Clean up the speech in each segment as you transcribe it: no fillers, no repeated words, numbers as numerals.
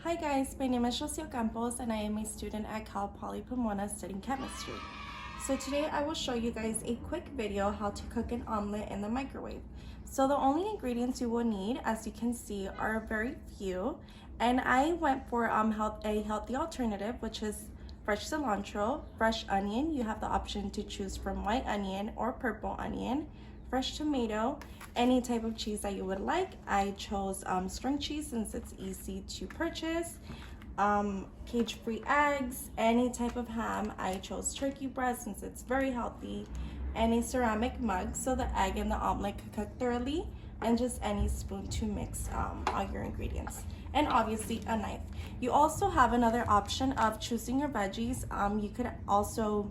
Hi guys, my name is Josie Campos and I am a student at Cal Poly Pomona studying chemistry. So today I will show you guys a quick video how to cook an omelet in the microwave. So the only ingredients you will need, as you can see, are very few, and I went for a healthy alternative, which is fresh cilantro, fresh onion. You have the option to choose from white onion or purple onion, fresh tomato, any type of cheese that you would like. I chose string cheese since it's easy to purchase, cage-free eggs, any type of ham. I chose turkey breast since it's very healthy, and a ceramic mug so the egg and the omelet could cook thoroughly, and just any spoon to mix all your ingredients, and obviously a knife. You also have another option of choosing your veggies. You could also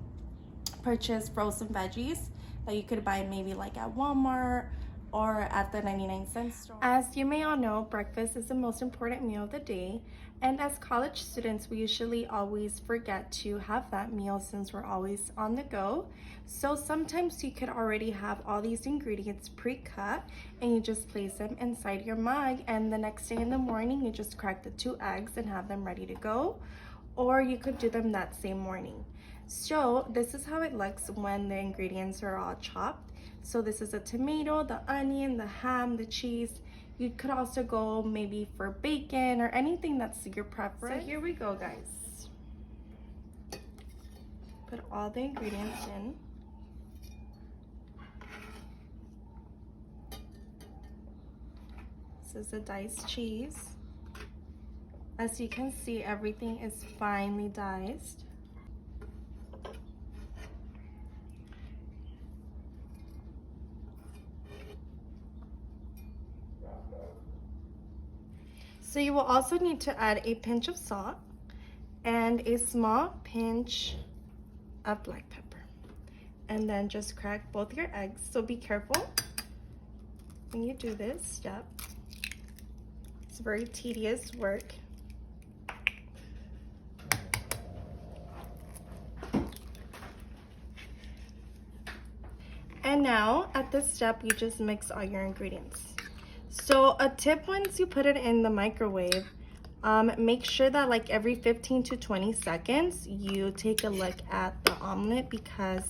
purchase frozen veggies that you could buy maybe like at Walmart or at the 99-cent store. As you may all know, breakfast is the most important meal of the day, and as college students we usually always forget to have that meal since we're always on the go. So sometimes you could already have all these ingredients pre-cut and you just place them inside your mug, and the next day in the morning you just crack the 2 eggs and have them ready to go, or you could do them that same morning. So this is how it looks when the ingredients are all chopped. So this is a tomato, the onion, the ham, the cheese. You could also go maybe for bacon or anything that's your preference. So here we go, guys. Put all the ingredients in. This is the diced cheese. As you can see, everything is finely diced. So you will also need to add a pinch of salt and a small pinch of black pepper. And then just crack both your eggs. So be careful when you do this step. It's very tedious work. And now at this step, you just mix all your ingredients. So a tip, once you put it in the microwave, make sure that like every 15 to 20 seconds, you take a look at the omelet, because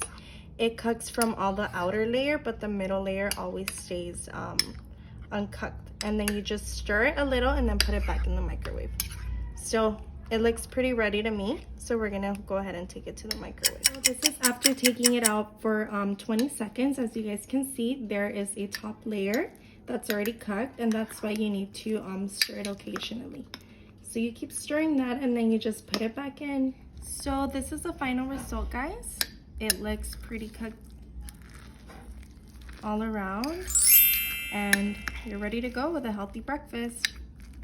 it cooks from all the outer layer, but the middle layer always stays uncooked. And then you just stir it a little and then put it back in the microwave. So it looks pretty ready to me. So we're gonna go ahead and take it to the microwave. So this is after taking it out for 20 seconds. As you guys can see, there is a top layer that's already cooked, and that's why you need to stir it occasionally. So you keep stirring that and then you just put it back in. So this is the final result, guys. It looks pretty cooked all around, and you're ready to go with a healthy breakfast.